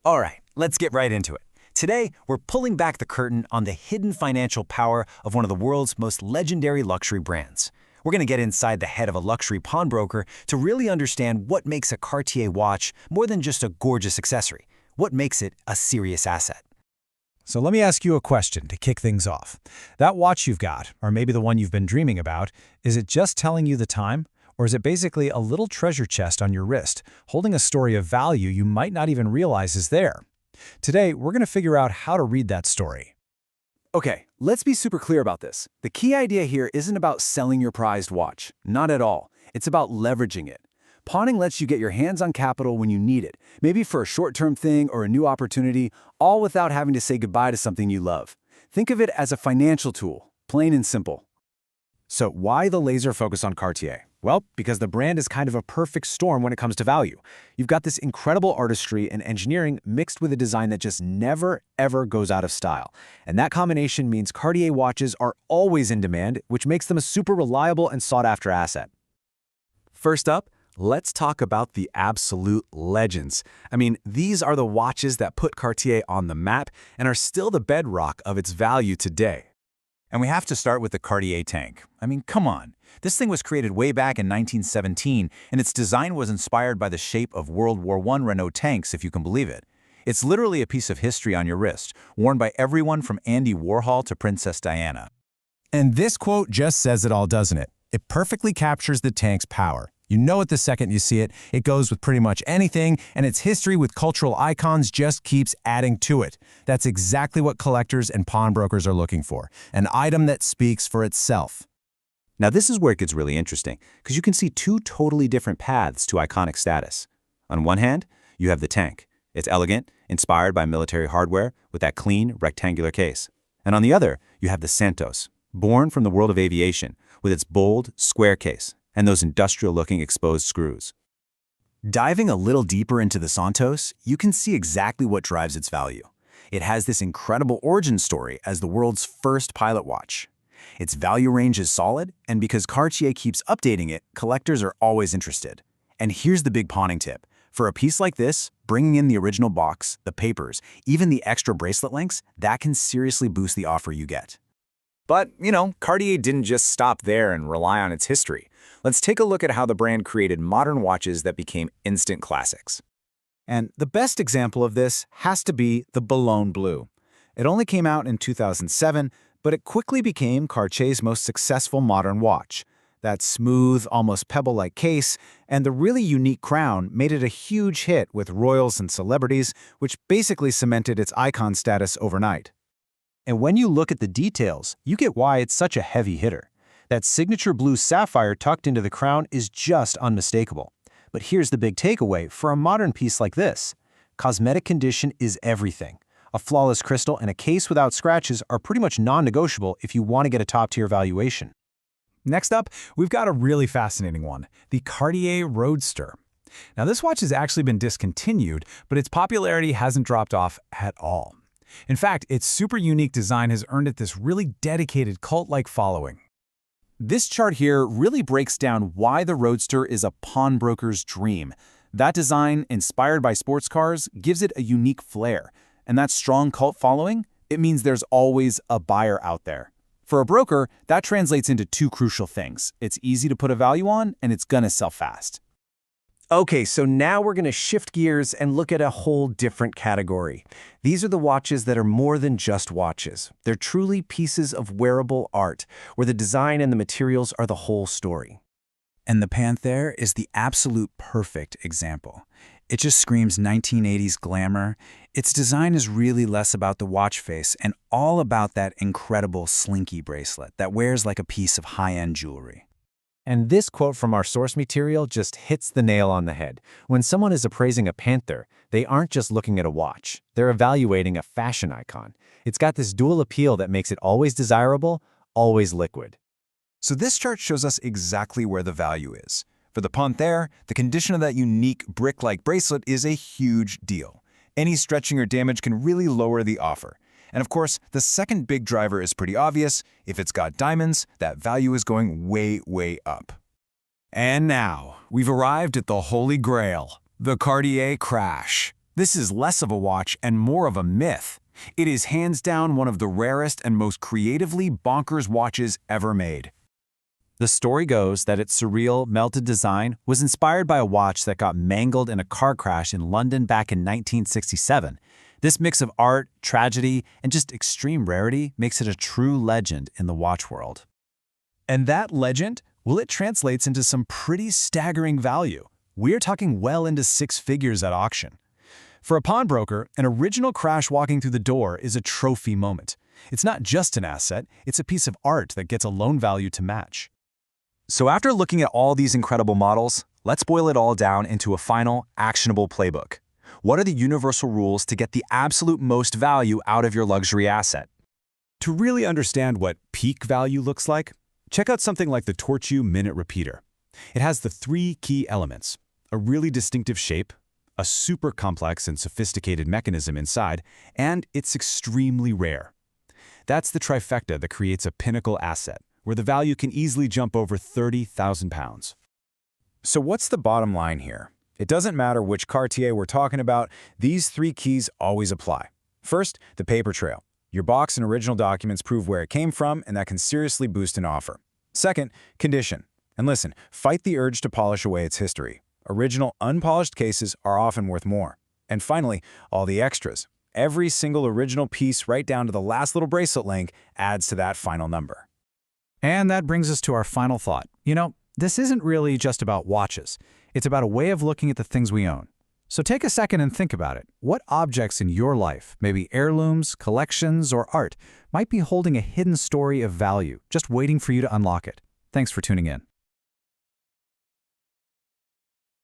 All right, let's get right into it. Today, we're pulling back the curtain on the hidden financial power of one of the world's most legendary luxury brands. We're going to get inside the head of a luxury pawnbroker to really understand what makes a Cartier watch more than just a gorgeous accessory. What makes it a serious asset? So let me ask you a question to kick things off. That watch you've got, or maybe the one you've been dreaming about, is it just telling you the time? Or is it basically a little treasure chest on your wrist, holding a story of value you might not even realize is there? Today, we're going to figure out how to read that story. Okay, let's be super clear about this. The key idea here isn't about selling your prized watch. Not at all. It's about leveraging it. Pawning lets you get your hands on capital when you need it, maybe for a short-term thing or a new opportunity, all without having to say goodbye to something you love. Think of it as a financial tool, plain and simple. So why the laser focus on Cartier? Well, because the brand is kind of a perfect storm when it comes to value. You've got this incredible artistry and engineering mixed with a design that just never, ever goes out of style. And that combination means Cartier watches are always in demand, which makes them a super reliable and sought-after asset. First up, let's talk about the absolute legends. I mean, these are the watches that put Cartier on the map and are still the bedrock of its value today. And we have to start with the Cartier tank. I mean, come on. This thing was created way back in 1917, and its design was inspired by the shape of World War I Renault tanks, if you can believe it. It's literally a piece of history on your wrist, worn by everyone from Andy Warhol to Princess Diana. And this quote just says it all, doesn't it? It perfectly captures the tank's power. You know it the second you see it. It goes with pretty much anything, and its history with cultural icons just keeps adding to it. That's exactly what collectors and pawnbrokers are looking for, an item that speaks for itself. Now this is where it gets really interesting, because you can see two totally different paths to iconic status. On one hand, you have the tank. It's elegant, inspired by military hardware, with that clean, rectangular case. And on the other, you have the Santos, born from the world of aviation, with its bold, square case and those industrial-looking exposed screws. Diving a little deeper into the Santos, you can see exactly what drives its value. It has this incredible origin story as the world's first pilot watch. Its value range is solid, and because Cartier keeps updating it, collectors are always interested. And here's the big pawning tip. For a piece like this, bringing in the original box, the papers, even the extra bracelet links, that can seriously boost the offer you get. But, Cartier didn't just stop there and rely on its history. Let's take a look at how the brand created modern watches that became instant classics. And the best example of this has to be the Boulogne Blue. It only came out in 2007, but it quickly became Cartier's most successful modern watch. That smooth, almost pebble-like case and the really unique crown made it a huge hit with royals and celebrities, which basically cemented its icon status overnight. And when you look at the details, you get why it's such a heavy hitter. That signature blue sapphire tucked into the crown is just unmistakable. But here's the big takeaway for a modern piece like this. Cosmetic condition is everything. A flawless crystal and a case without scratches are pretty much non-negotiable if you want to get a top-tier valuation. Next up, we've got a really fascinating one, the Cartier Roadster. Now this watch has actually been discontinued, but its popularity hasn't dropped off at all. In fact, its super unique design has earned it this really dedicated cult-like following. This chart here really breaks down why the Roadster is a pawnbroker's dream. That design, inspired by sports cars, gives it a unique flair. And that strong cult following, it means there's always a buyer out there. For a broker, that translates into two crucial things. It's easy to put a value on, and it's gonna sell fast. Okay, so now we're going to shift gears and look at a whole different category. These are the watches that are more than just watches. They're truly pieces of wearable art, where the design and the materials are the whole story. And the Panthère is the absolute perfect example. It just screams 1980s glamour. Its design is really less about the watch face and all about that incredible slinky bracelet that wears like a piece of high-end jewelry. And this quote from our source material just hits the nail on the head. When someone is appraising a Panthère, they aren't just looking at a watch. They're evaluating a fashion icon. It's got this dual appeal that makes it always desirable, always liquid. So this chart shows us exactly where the value is. For the Panthère, the condition of that unique brick-like bracelet is a huge deal. Any stretching or damage can really lower the offer. And of course, the second big driver is pretty obvious. If it's got diamonds, that value is going way, way up. And now, we've arrived at the Holy Grail, the Cartier crash. This is less of a watch and more of a myth. It is hands down one of the rarest and most creatively bonkers watches ever made. The story goes that its surreal, melted design was inspired by a watch that got mangled in a car crash in London back in 1967. This mix of art, tragedy, and just extreme rarity makes it a true legend in the watch world. And that legend, well, it translates into some pretty staggering value. We're talking well into six figures at auction. For a pawnbroker, an original crash walking through the door is a trophy moment. It's not just an asset, it's a piece of art that gets a loan value to match. So after looking at all these incredible models, let's boil it all down into a final, actionable playbook. What are the universal rules to get the absolute most value out of your luxury asset? To really understand what peak value looks like, check out something like the Torchu Minute Repeater. It has the three key elements: a really distinctive shape, a super complex and sophisticated mechanism inside, and it's extremely rare. That's the trifecta that creates a pinnacle asset, where the value can easily jump over £30,000. So what's the bottom line here? It doesn't matter which Cartier we're talking about, these three keys always apply. First, the paper trail. Your box and original documents prove where it came from, and that can seriously boost an offer. Second, condition. And listen, fight the urge to polish away its history. Original, unpolished cases are often worth more. And finally, all the extras. Every single original piece, right down to the last little bracelet link, adds to that final number. And that brings us to our final thought. This isn't really just about watches. It's about a way of looking at the things we own. So take a second and think about it. What objects in your life, maybe heirlooms, collections, or art, might be holding a hidden story of value, just waiting for you to unlock it? Thanks for tuning in.